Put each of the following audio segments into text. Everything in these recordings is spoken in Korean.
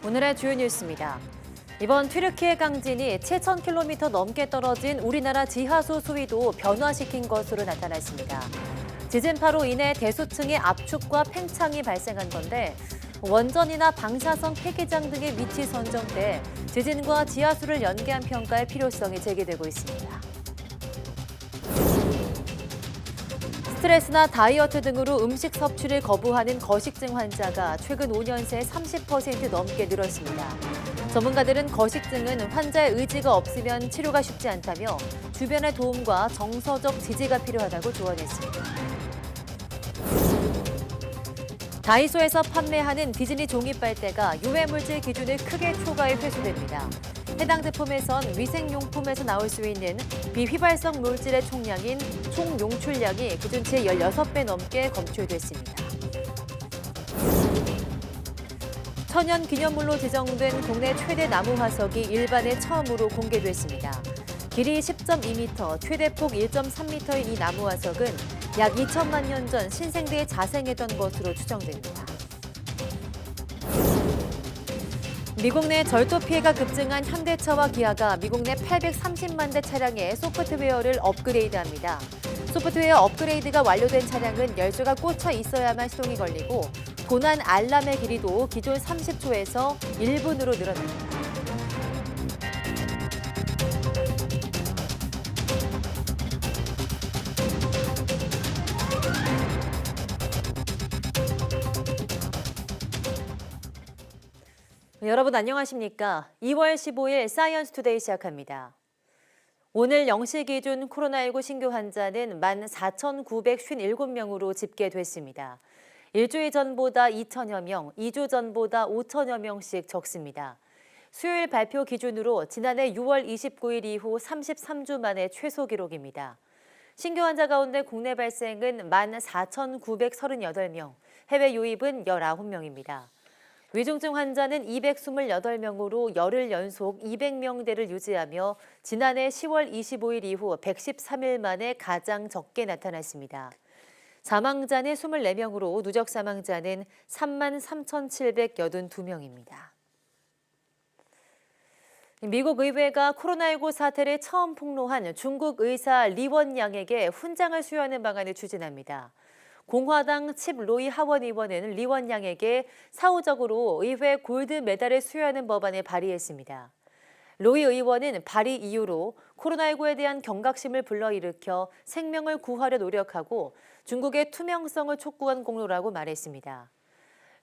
오늘의 주요 뉴스입니다. 이번 튀르키예 강진이 7,000km 넘게 떨어진 우리나라 지하수 수위도 변화시킨 것으로 나타났습니다. 지진파로 인해 대소층의 압축과 팽창이 발생한 건데 원전이나 방사성 폐기장 등의 위치 선정돼 지진과 지하수를 연계한 평가의 필요성이 제기되고 있습니다. 스트레스나 다이어트 등으로 음식 섭취를 거부하는 거식증 환자가 최근 5년 새 30% 넘게 늘었습니다. 전문가들은 거식증은 환자의 의지가 없으면 치료가 쉽지 않다며 주변의 도움과 정서적 지지가 필요하다고 조언했습니다. 다이소에서 판매하는 디즈니 종이빨대가 유해물질 기준을 크게 초과해 회수됩니다. 해당 제품에선 위생용품에서 나올 수 있는 비휘발성 물질의 총량인 총용출량이 기준치의 16배 넘게 검출됐습니다. 천연기념물로 지정된 국내 최대 나무 화석이 일반에 처음으로 공개됐습니다. 길이 10.2m, 최대폭 1.3m인 이 나무 화석은 약 2천만 년 전 신생대에 자생했던 것으로 추정됩니다. 미국 내 절도 피해가 급증한 현대차와 기아가 미국 내 830만 대 차량의 소프트웨어를 업그레이드합니다. 소프트웨어 업그레이드가 완료된 차량은 열쇠가 꽂혀 있어야만 시동이 걸리고 도난 알람의 길이도 기존 30초에서 1분으로 늘어납니다. 여러분 안녕하십니까? 2월 15일 사이언스 투데이 시작합니다. 오늘 0시 기준 코로나19 신규 환자는 14,957명으로 집계됐습니다. 일주일 전보다 2천여 명, 2주 전보다 5천여 명씩 적습니다. 수요일 발표 기준으로 지난해 6월 29일 이후 33주 만에 최소 기록입니다. 신규 환자 가운데 국내 발생은 14,938명, 해외 유입은 19명입니다. 위중증 환자는 228명으로 열흘 연속 200명대를 유지하며 지난해 10월 25일 이후 113일 만에 가장 적게 나타났습니다. 사망자는 24명으로 누적 사망자는 33,782명입니다. 미국 의회가 코로나19 사태를 처음 폭로한 중국 의사 리원양에게 훈장을 수여하는 방안을 추진합니다. 공화당 칩 로이 하원 의원은 리원양에게 사후적으로 의회 골드 메달을 수여하는 법안을 발의했습니다. 로이 의원은 발의 이유로 코로나19에 대한 경각심을 불러일으켜 생명을 구하려 노력하고 중국의 투명성을 촉구한 공로라고 말했습니다.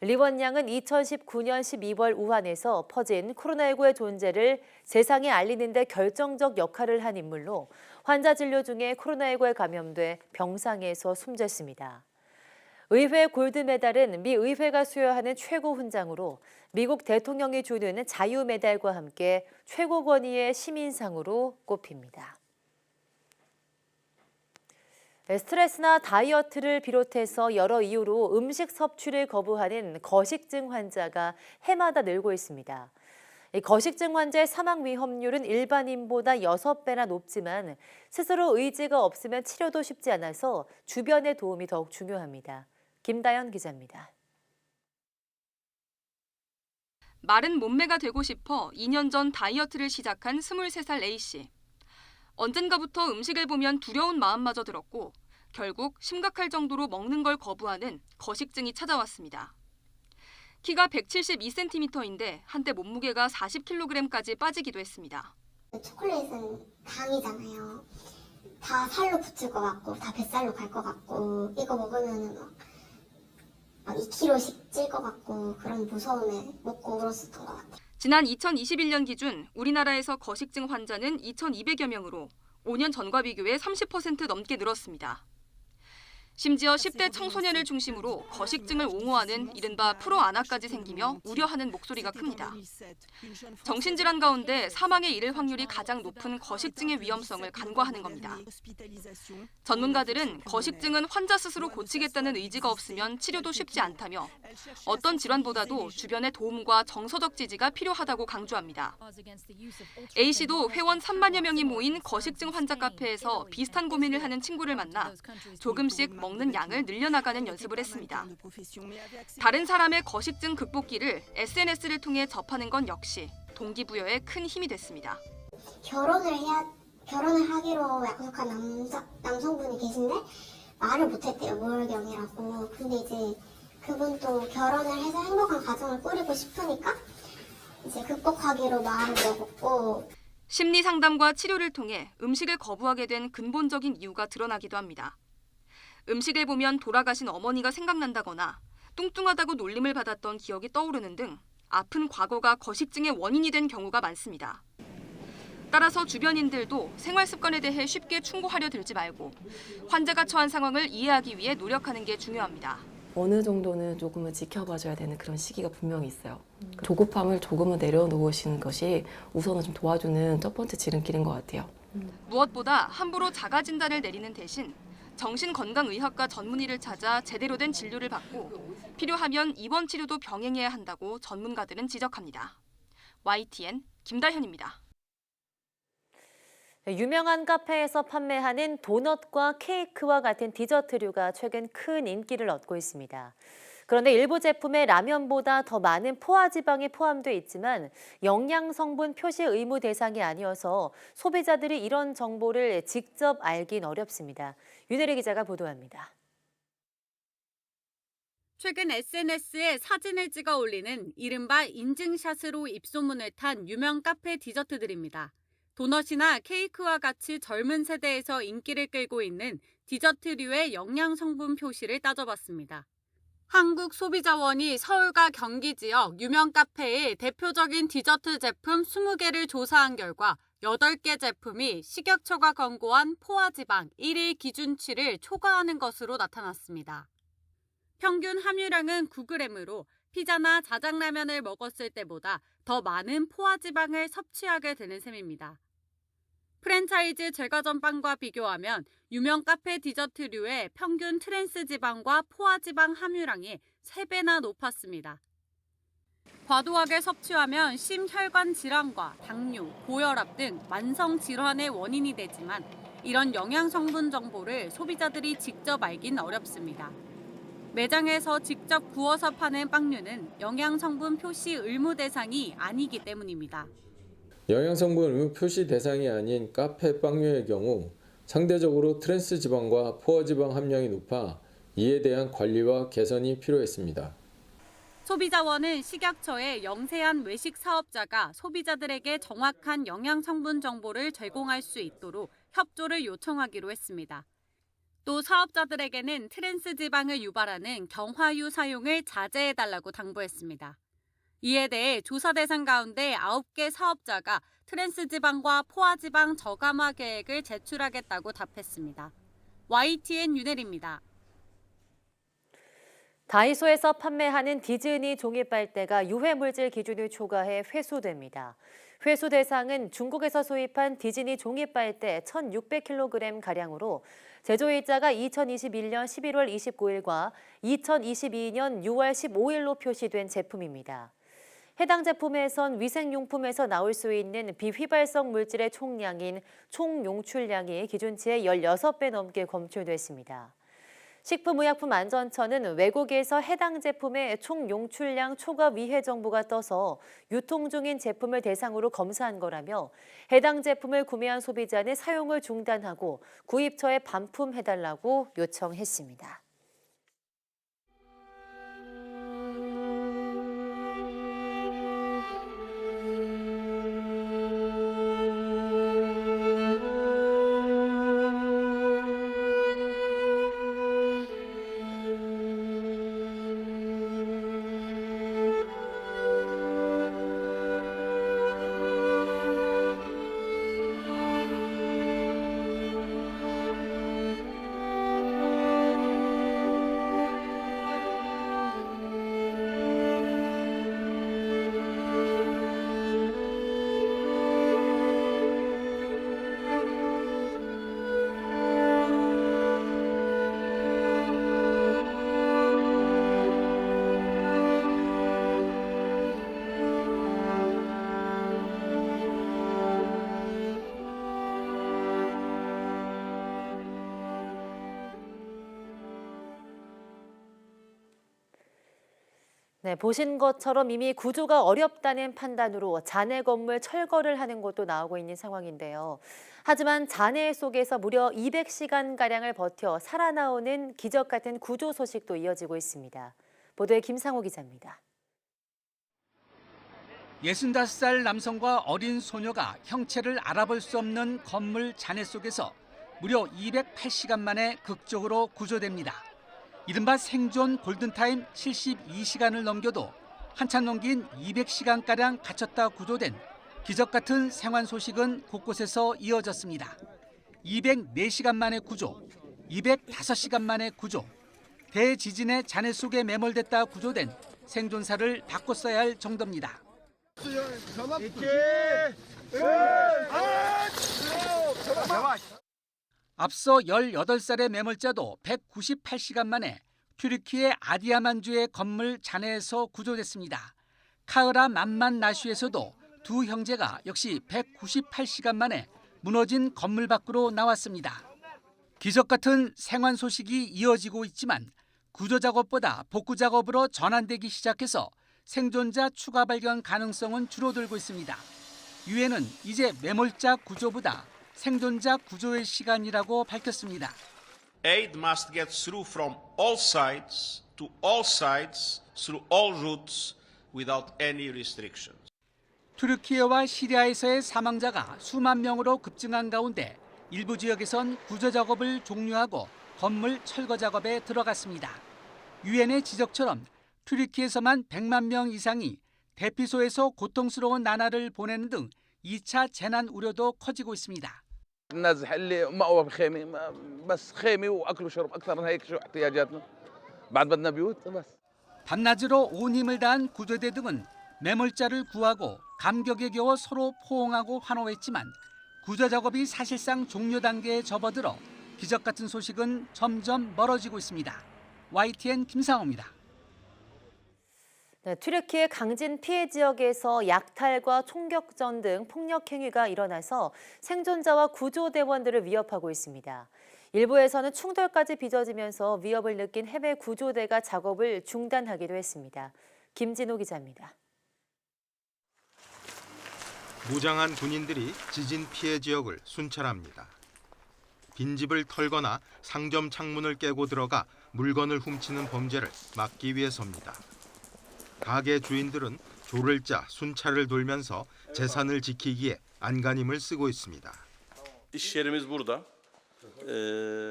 리원양은 2019년 12월 우한에서 퍼진 코로나19의 존재를 세상에 알리는 데 결정적 역할을 한 인물로 환자 진료 중에 코로나19에 감염돼 병상에서 숨졌습니다. 의회 골드메달은 미 의회가 수여하는 최고 훈장으로 미국 대통령이 주는 자유메달과 함께 최고 권위의 시민상으로 꼽힙니다. 스트레스나 다이어트를 비롯해서 여러 이유로 음식 섭취를 거부하는 거식증 환자가 해마다 늘고 있습니다. 거식증 환자의 사망 위험률은 일반인보다 6배나 높지만 스스로 의지가 없으면 치료도 쉽지 않아서 주변의 도움이 더욱 중요합니다. 김다연 기자입니다. 마른 몸매가 되고 싶어 2년 전 다이어트를 시작한 23살 A씨. 언젠가부터 음식을 보면 두려운 마음마저 들었고 결국 심각할 정도로 먹는 걸 거부하는 거식증이 찾아왔습니다. 키가 172cm인데 한때 몸무게가 40kg까지 빠지기도 했습니다. 초콜릿은 당이잖아요. 다 살로 붙을 것 같고 다 뱃살로 갈 것 같고 이거 먹으면 막 2kg씩 찔 것 같고 그런 무서움에 먹고 울었었던 것 같아요. 지난 2021년 기준 우리나라에서 거식증 환자는 2,200여 명으로 5년 전과 비교해 30% 넘게 늘었습니다. 심지어 10대 청소년을 중심으로 거식증을 옹호하는 이른바 프로아나까지 생기며 우려하는 목소리가 큽니다. 정신질환 가운데 사망에 이를 확률이 가장 높은 거식증의 위험성을 간과하는 겁니다. 전문가들은 거식증은 환자 스스로 고치겠다는 의지가 없으면 치료도 쉽지 않다며 어떤 질환보다도 주변의 도움과 정서적 지지가 필요하다고 강조합니다. A씨도 회원 3만여 명이 모인 거식증 환자 카페에서 비슷한 고민을 하는 친구를 만나 조금씩 먹는 양을 늘려나가는 연습을 했습니다. 다른 사람의 거식증 극복기를 SNS를 통해 접하는 건 역시 동기부여에 큰 힘이 됐습니다. 결혼을 하기로 약속한 남성분이 계신데 말을 못했대요. 모혈경이라고. 근데 이제 그분도 결혼을 해서 행복한 가정을 꾸리고 싶으니까 이제 극복하기로 마음을 먹었고. 심리 상담과 치료를 통해 음식을 거부하게 된 근본적인 이유가 드러나기도 합니다. 음식을 보면 돌아가신 어머니가 생각난다거나 뚱뚱하다고 놀림을 받았던 기억이 떠오르는 등 아픈 과거가 거식증의 원인이 된 경우가 많습니다. 따라서 주변인들도 생활 습관에 대해 쉽게 충고하려 들지 말고 환자가 처한 상황을 이해하기 위해 노력하는 게 중요합니다. 어느 정도는 조금은 지켜봐줘야 되는 그런 시기가 분명히 있어요. 조급함을 조금은 내려놓으시는 것이 우선은 좀 도와주는 첫 번째 지름길인 것 같아요. 무엇보다 함부로 자가 진단을 내리는 대신 정신건강의학과 전문의를 찾아 제대로 된 진료를 받고 필요하면 입원 치료도 병행해야 한다고 전문가들은 지적합니다. YTN 김다현입니다. 유명한 카페에서 판매하는 도넛과 케이크와 같은 디저트류가 최근 큰 인기를 얻고 있습니다. 그런데 일부 제품에 라면보다 더 많은 포화지방이 포함돼 있지만 영양 성분 표시 의무 대상이 아니어서 소비자들이 이런 정보를 직접 알긴 어렵습니다. 윤혜리 기자가 보도합니다. 최근 SNS에 사진을 찍어 올리는 이른바 인증샷으로 입소문을 탄 유명 카페 디저트들입니다. 도넛이나 케이크와 같이 젊은 세대에서 인기를 끌고 있는 디저트류의 영양 성분 표시를 따져봤습니다. 한국소비자원이 서울과 경기 지역 유명 카페의 대표적인 디저트 제품 20개를 조사한 결과 8개 제품이 식약처가 권고한 포화지방 1일 기준치를 초과하는 것으로 나타났습니다. 평균 함유량은 9g으로 피자나 자장라면을 먹었을 때보다 더 많은 포화지방을 섭취하게 되는 셈입니다. 프랜차이즈 제과점 빵과 비교하면 유명 카페 디저트류의 평균 트랜스 지방과 포화지방 함유량이 3배나 높았습니다. 과도하게 섭취하면 심혈관 질환과 당뇨, 고혈압 등 만성 질환의 원인이 되지만 이런 영양 성분 정보를 소비자들이 직접 알긴 어렵습니다. 매장에서 직접 구워서 파는 빵류는 영양 성분 표시 의무 대상이 아니기 때문입니다. 영양성분 의무 표시 대상이 아닌 카페 빵류의 경우 상대적으로 트랜스 지방과 포화지방 함량이 높아 이에 대한 관리와 개선이 필요했습니다. 소비자원은 식약처에 영세한 외식 사업자가 소비자들에게 정확한 영양 성분 정보를 제공할 수 있도록 협조를 요청하기로 했습니다. 또 사업자들에게는 트랜스 지방을 유발하는 경화유 사용을 자제해달라고 당부했습니다. 이에 대해 조사 대상 가운데 9개 사업자가 트랜스 지방과 포화지방 저감화 계획을 제출하겠다고 답했습니다. YTN 윤혜리입니다. 다이소에서 판매하는 디즈니 종이빨대가 유해물질 기준을 초과해 회수됩니다. 회수 대상은 중국에서 수입한 디즈니 종이빨대 1,600kg가량으로 제조일자가 2021년 11월 29일과 2022년 6월 15일로 표시된 제품입니다. 해당 제품에선 위생용품에서 나올 수 있는 비휘발성 물질의 총량인 총용출량이 기준치의 16배 넘게 검출됐습니다. 식품의약품안전처는 외국에서 해당 제품의 총용출량 초과 위해 정보가 떠서 유통 중인 제품을 대상으로 검사한 거라며 해당 제품을 구매한 소비자는 사용을 중단하고 구입처에 반품해달라고 요청했습니다. 네, 보신 것처럼 이미 구조가 어렵다는 판단으로 잔해 건물 철거를 하는 곳도 나오고 있는 상황인데요. 하지만 잔해 속에서 무려 200시간가량을 버텨 살아나오는 기적 같은 구조 소식도 이어지고 있습니다. 보도에 김상호 기자입니다. 65살 남성과 어린 소녀가 형체를 알아볼 수 없는 건물 잔해 속에서 무려 208시간 만에 극적으로 구조됩니다. 이른바 생존 골든타임 72시간을 넘겨도 한참 넘긴 200시간가량 갇혔다 구조된 기적 같은 생還소식은 곳곳에서 이어졌습니다. 204시간 만에 구조, 205시간 만에 구조, 대지진의 잔해 속에 매몰됐다 구조된 생존사를 바꿔 써야 할 정도입니다. 앞서 18살의 매몰자도 198시간 만에 튀르키예 아디야만주의 건물 잔해에서 구조됐습니다. 카흐라 만만 나슈에서도 두 형제가 역시 198시간 만에 무너진 건물 밖으로 나왔습니다. 기적 같은 생還소식이 이어지고 있지만 구조 작업보다 복구 작업으로 전환되기 시작해서 생존자 추가 발견 가능성은 줄어들고 있습니다. 유엔은 이제 매몰자 구조보다 생존자 구조의 시간이라고 밝혔습니다. Aid must get through from all sides to all sides through all routes without any restrictions. 튀르키예와 시리아에서의 사망자가 수만 명으로 급증한 가운데 일부 지역에선 구조 작업을 종료하고 건물 철거 작업에 들어갔습니다. 유엔의 지적처럼 튀르키예에서만 100만 명 이상이 대피소에서 고통스러운 나날을 보내는 등 2차 재난 우려도 커지고 있습니다. الناس اللي مأوى بخيمه بس خيمه واكل وشرب اكثر من هيك شو احتياجاتنا بعد بدنا بيوت بس. 밤낮으로 온 힘을 다한 구조대 등은 매몰자를 구하고 감격에 겨워 서로 포옹하고 환호했지만 구조 작업이 사실상 종료 단계에 접어들어 기적 같은 소식은 점점 멀어지고 있습니다. YTN 김상호입니다. 네, 튀르키예 강진 피해 지역에서 약탈과 총격전 등 폭력 행위가 일어나서 생존자와 구조대원들을 위협하고 있습니다. 일부에서는 충돌까지 빚어지면서 위협을 느낀 해외 구조대가 작업을 중단하기도 했습니다. 김진호 기자입니다. 무장한 군인들이 지진 피해 지역을 순찰합니다. 빈집을 털거나 상점 창문을 깨고 들어가 물건을 훔치는 범죄를 막기 위해서입니다. 가게 주인들은 조를 짜 순찰을 돌면서 재산을 지키기에 안간힘을 쓰고 있습니다. İş yerimiz burada.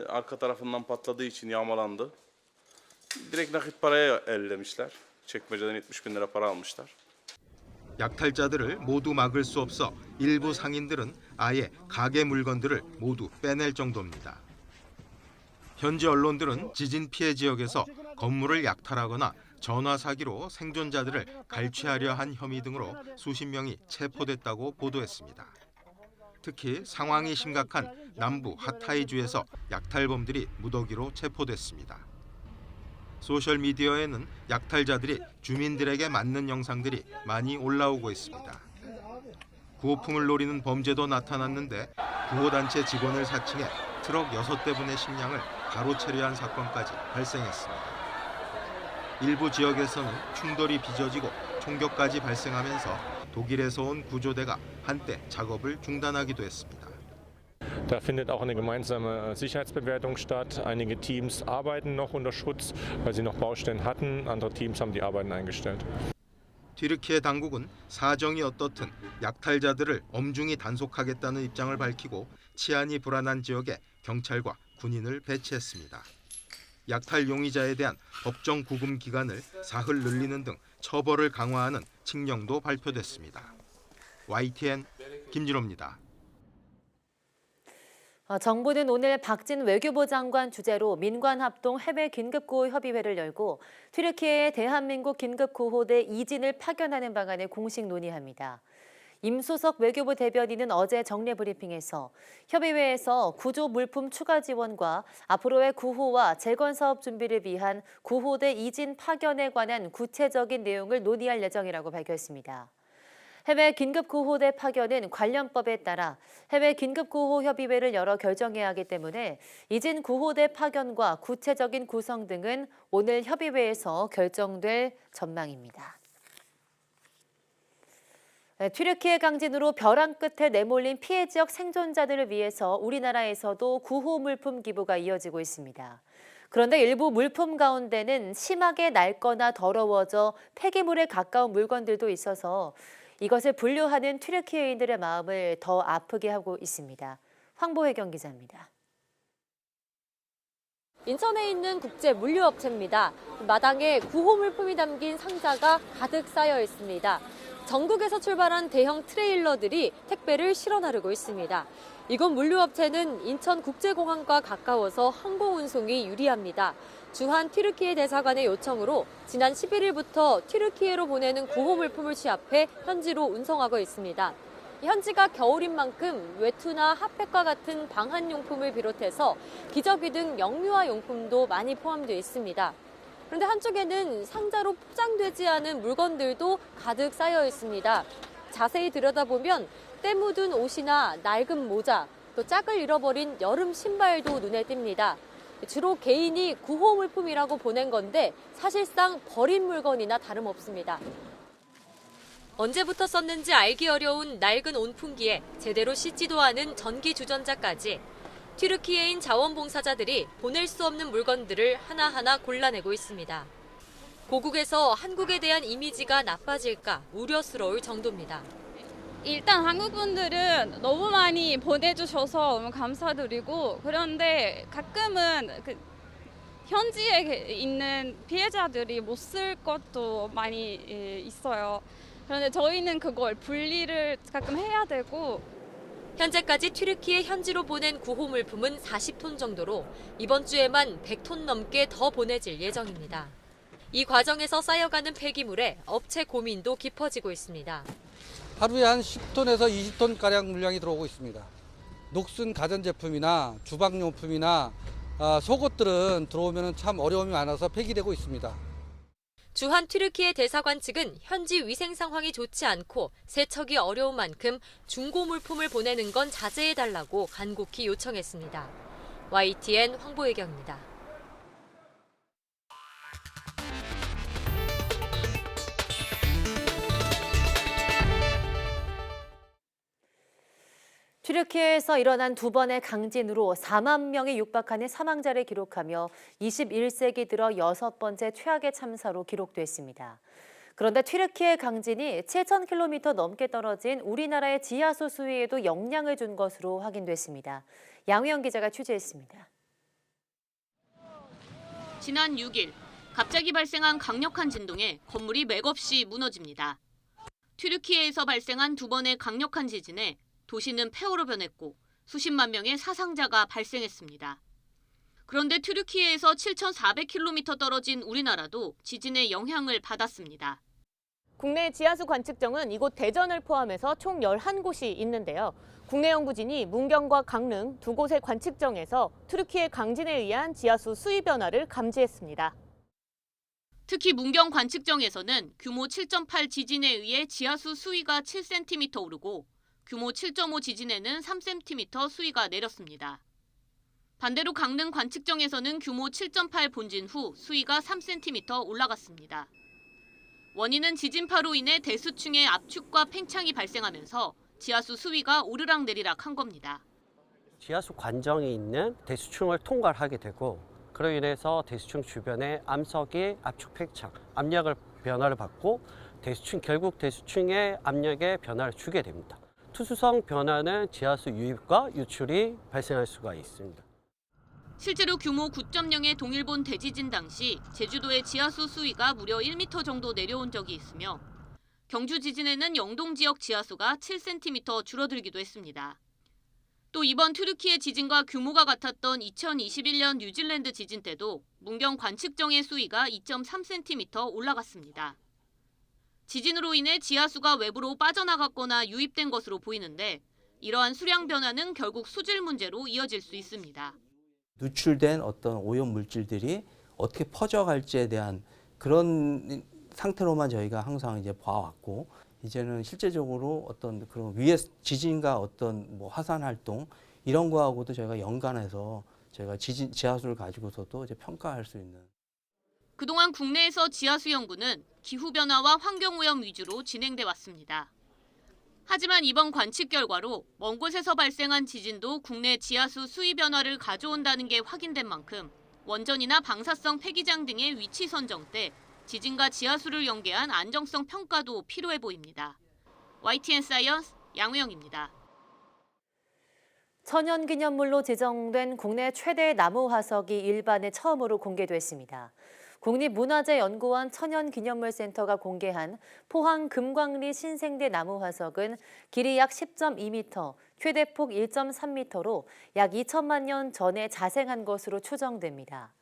Arka tarafından patladığı için yağmalandı. Direkt nakit paraya ellemişler. Çekmeceden 70.000 lira para almışlar. 약탈자들을 모두 막을 수 없어 일부 상인들은 아예 가게 물건들을 모두 빼낼 정도입니다. 현지 언론들은 지진 피해 지역에서 건물을 약탈하거나 전화 사기로 생존자들을 갈취하려 한 혐의 등으로 수십 명이 체포됐다고 보도했습니다. 특히 상황이 심각한 남부 하타이주에서 약탈범들이 무더기로 체포됐습니다. 소셜미디어에는 약탈자들이 주민들에게 맞는 영상들이 많이 올라오고 있습니다. 구호품을 노리는 범죄도 나타났는데 구호단체 직원을 사칭해 트럭 6대분의 식량을 가로채려 한 사건까지 발생했습니다. 일부 지역에서는 충돌이 빚어지고 총격까지 발생하면서 독일에서 온 구조대가 한때 작업을 중단하기도 했습니다. Da findet auch eine gemeinsame Sicherheitsbewertung statt. Einige Teams arbeiten noch unter Schutz, weil sie noch Baustellen hatten. Andere Teams haben die Arbeiten eingestellt. 튀르키예 당국은 사정이 어떻든 약탈자들을 엄중히 단속하겠다는 입장을 밝히고 치안이 불안한 지역에 경찰과 군인을 배치했습니다. 약탈 용의자에 대한 법정 구금 기간을 사흘 늘리는 등 처벌을 강화하는 칙령도 발표됐습니다. YTN 김진호입니다. 정부는 오늘 박진 외교부 장관 주재로 민관합동 해외 긴급구호 협의회를 열고 튀르키예의 대한민국 긴급구호대 이진을 파견하는 방안을 공식 논의합니다. 임소석 외교부 대변인은 어제 정례 브리핑에서 협의회에서 구조 물품 추가 지원과 앞으로의 구호와 재건 사업 준비를 위한 구호대 이진 파견에 관한 구체적인 내용을 논의할 예정이라고 밝혔습니다. 해외 긴급구호대 파견은 관련법에 따라 해외 긴급구호협의회를 열어 결정해야 하기 때문에 이진 구호대 파견과 구체적인 구성 등은 오늘 협의회에서 결정될 전망입니다. 튀르키예 강진으로 벼랑 끝에 내몰린 피해 지역 생존자들을 위해서 우리나라에서도 구호 물품 기부가 이어지고 있습니다. 그런데 일부 물품 가운데는 심하게 낡거나 더러워져 폐기물에 가까운 물건들도 있어서 이것을 분류하는 튀르키예인들의 마음을 더 아프게 하고 있습니다. 황보혜경 기자입니다. 인천에 있는 국제 물류업체입니다. 마당에 구호 물품이 담긴 상자가 가득 쌓여 있습니다. 전국에서 출발한 대형 트레일러들이 택배를 실어 나르고 있습니다. 이곳 물류업체는 인천국제공항과 가까워서 항공 운송이 유리합니다. 주한 튀르키예 대사관의 요청으로 지난 11일부터 튀르키예로 보내는 구호 물품을 취합해 현지로 운송하고 있습니다. 현지가 겨울인 만큼 외투나 핫팩과 같은 방한용품을 비롯해서 기저귀 등 영유아 용품도 많이 포함되어 있습니다. 그런데 한쪽에는 상자로 포장되지 않은 물건들도 가득 쌓여 있습니다. 자세히 들여다보면 때 묻은 옷이나 낡은 모자, 또 짝을 잃어버린 여름 신발도 눈에 띕니다. 주로 개인이 구호 물품이라고 보낸 건데 사실상 버린 물건이나 다름없습니다. 언제부터 썼는지 알기 어려운 낡은 온풍기에 제대로 씻지도 않은 전기 주전자까지 튀르키예인 자원봉사자들이 보낼 수 없는 물건들을 하나하나 골라내고 있습니다. 고국에서 한국에 대한 이미지가 나빠질까 우려스러울 정도입니다. 일단 한국 분들은 너무 많이 보내주셔서 너무 감사드리고, 그런데 가끔은 현지에 있는 피해자들이 못 쓸 것도 많이 있어요. 그런데 저희는 그걸 분리를 가끔 해야 되고. 현재까지 튀르키예 현지로 보낸 구호 물품은 40톤 정도로 이번 주에만 100톤 넘게 더 보내질 예정입니다. 이 과정에서 쌓여가는 폐기물에 업체 고민도 깊어지고 있습니다. 하루에 한 10톤에서 20톤가량 물량이 들어오고 있습니다. 녹슨 가전제품이나 주방용품이나 속옷들은 들어오면 참 어려움이 많아서 폐기되고 있습니다. 주한 튀르키예 대사관 측은 현지 위생 상황이 좋지 않고 세척이 어려운 만큼 중고 물품을 보내는 건 자제해달라고 간곡히 요청했습니다. YTN 황보혜경입니다. 튀르키예에서 일어난 두 번의 강진으로 4만 명이 육박하는 사망자를 기록하며 21세기 들어 6번째 최악의 참사로 기록됐습니다. 그런데 튀르키예 강진이 7,000km 넘게 떨어진 우리나라의 지하수 수위에도 영향을 준 것으로 확인됐습니다. 양우영 기자가 취재했습니다. 지난 6일 갑자기 발생한 강력한 진동에 건물이 맥없이 무너집니다. 튀르키예에서 발생한 두 번의 강력한 지진에 도시는 폐허로 변했고 수십만 명의 사상자가 발생했습니다. 그런데 튀르키예에서 7,400km 떨어진 우리나라도 지진의 영향을 받았습니다. 국내 지하수 관측정은 이곳 대전을 포함해서 총 11곳이 있는데요. 국내 연구진이 문경과 강릉 두 곳의 관측정에서 튀르키예 강진에 의한 지하수 수위 변화를 감지했습니다. 특히 문경 관측정에서는 규모 7.8 지진에 의해 지하수 수위가 7cm 오르고 규모 7.5 지진에는 3cm 수위가 내렸습니다. 반대로 강릉 관측정에서는 규모 7.8 본진 후 수위가 3cm 올라갔습니다. 원인은 지진파로 인해 대수층의 압축과 팽창이 발생하면서 지하수 수위가 오르락내리락 한 겁니다. 지하수 관정에 있는 대수층을 통과를 하게 되고 그로 인해서 대수층 주변의 암석이 압축 팽창, 압력을 변화를 받고 결국 대수층의 압력에 변화를 주게 됩니다. 투수성 변화는 지하수 유입과 유출이 발생할 수가 있습니다. 실제로 규모 9.0의 동일본 대지진 당시 제주도의 지하수 수위가 무려 1m 정도 내려온 적이 있으며 경주 지진에는 영동 지역 지하수가 7cm 줄어들기도 했습니다. 또 이번 튀르키예 지진과 규모가 같았던 2021년 뉴질랜드 지진 때도 문경 관측정의 수위가 2.3cm 올라갔습니다. 지진으로 인해 지하수가 외부로 빠져나갔거나 유입된 것으로 보이는데 이러한 수량 변화는 결국 수질 문제로 이어질 수 있습니다. 누출된 어떤 오염 물질들이 어떻게 퍼져갈지에 대한 그런 상태로만 저희가 항상 이제 봐왔고 이제는 실제적으로 어떤 그런 위에 지진과 어떤 뭐 화산 활동 이런 거하고도 저희가 연관해서 저희가 지하수를 가지고서도 이제 평가할 수 있는. 그동안 국내에서 지하수 연구는 기후변화와 환경오염 위주로 진행돼 왔습니다. 하지만 이번 관측 결과로 먼 곳에서 발생한 지진도 국내 지하수 수위 변화를 가져온다는 게 확인된 만큼 원전이나 방사성 폐기장 등의 위치 선정 때 지진과 지하수를 연계한 안정성 평가도 필요해 보입니다. YTN 사이언스 양우영입니다. 천연기념물로 지정된 국내 최대 나무 화석이 일반에 처음으로 공개됐습니다. 국립문화재연구원 천연기념물센터가 공개한 포항 금광리 신생대 나무 화석은 길이 약 10.2m, 최대폭 1.3m로 약 2천만 년 전에 자생한 것으로 추정됩니다.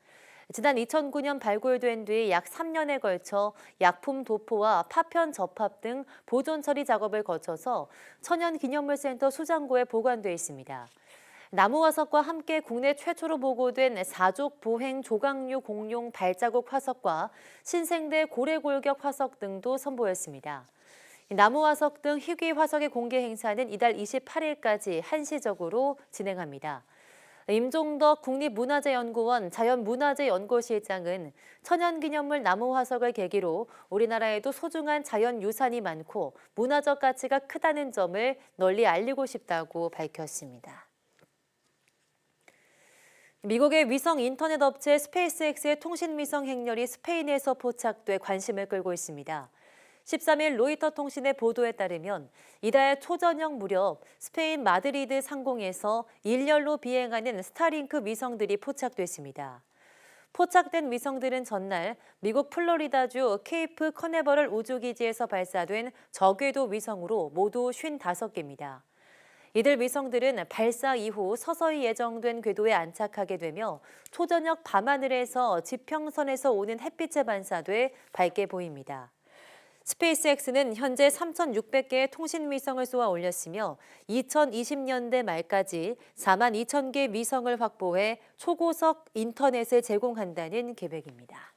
지난 2009년 발굴된 뒤 약 3년에 걸쳐 약품 도포와 파편 접합 등 보존 처리 작업을 거쳐서 천연기념물센터 수장고에 보관돼 있습니다. 나무 화석과 함께 국내 최초로 보고된 사족 보행 조각류 공룡 발자국 화석과 신생대 고래골격 화석 등도 선보였습니다. 나무 화석 등 희귀 화석의 공개 행사는 이달 28일까지 한시적으로 진행합니다. 임종덕 국립문화재연구원 자연문화재연구실장은 천연기념물 나무 화석을 계기로 우리나라에도 소중한 자연유산이 많고 문화적 가치가 크다는 점을 널리 알리고 싶다고 밝혔습니다. 미국의 위성 인터넷 업체 스페이스X의 통신위성 행렬이 스페인에서 포착돼 관심을 끌고 있습니다. 13일 로이터 통신의 보도에 따르면 이달 초저녁 무렵 스페인 마드리드 상공에서 일렬로 비행하는 스타링크 위성들이 포착됐습니다. 포착된 위성들은 전날 미국 플로리다주 케이프 커네버럴 우주기지에서 발사된 저궤도 위성으로 모두 55개입니다. 이들 위성들은 발사 이후 서서히 예정된 궤도에 안착하게 되며 초저녁 밤하늘에서 지평선에서 오는 햇빛에 반사돼 밝게 보입니다. 스페이스X는 현재 3,600개의 통신 위성을 쏘아 올렸으며 2020년대 말까지 42,000개 위성을 확보해 초고속 인터넷을 제공한다는 계획입니다.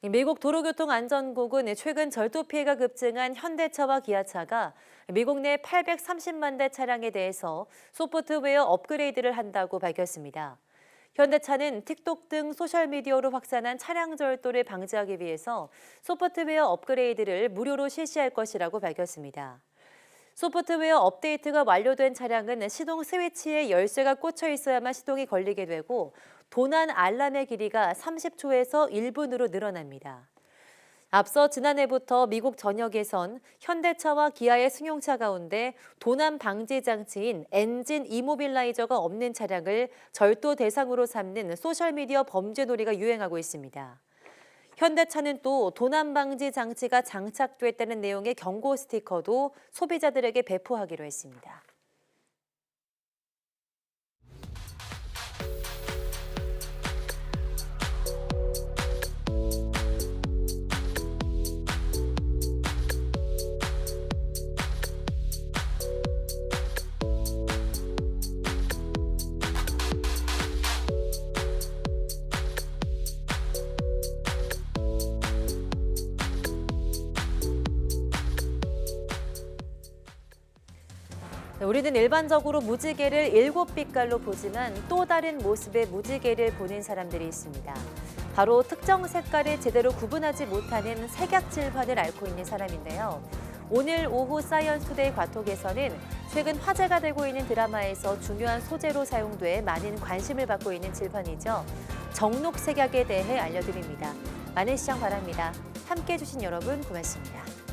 미국 도로교통안전국은 최근 절도 피해가 급증한 현대차와 기아차가 미국 내 830만 대 차량에 대해서 소프트웨어 업그레이드를 한다고 밝혔습니다. 현대차는 틱톡 등 소셜미디어로 확산한 차량 절도를 방지하기 위해서 소프트웨어 업그레이드를 무료로 실시할 것이라고 밝혔습니다. 소프트웨어 업데이트가 완료된 차량은 시동 스위치에 열쇠가 꽂혀 있어야만 시동이 걸리게 되고 도난 알람의 길이가 30초에서 1분으로 늘어납니다. 앞서 지난해부터 미국 전역에선 현대차와 기아의 승용차 가운데 도난 방지 장치인 엔진 이모빌라이저가 없는 차량을 절도 대상으로 삼는 소셜미디어 범죄놀이가 유행하고 있습니다. 현대차는 또 도난 방지 장치가 장착됐다는 내용의 경고 스티커도 소비자들에게 배포하기로 했습니다. 우리는 일반적으로 무지개를 7빛깔로 보지만 또 다른 모습의 무지개를 보는 사람들이 있습니다. 바로 특정 색깔을 제대로 구분하지 못하는 색약질환을 앓고 있는 사람인데요. 오늘 오후 사이언스투데이 과톡에서는 최근 화제가 되고 있는 드라마에서 중요한 소재로 사용돼 많은 관심을 받고 있는 질환이죠. 정록색약에 대해 알려드립니다. 많은 시청 바랍니다. 함께해 주신 여러분 고맙습니다.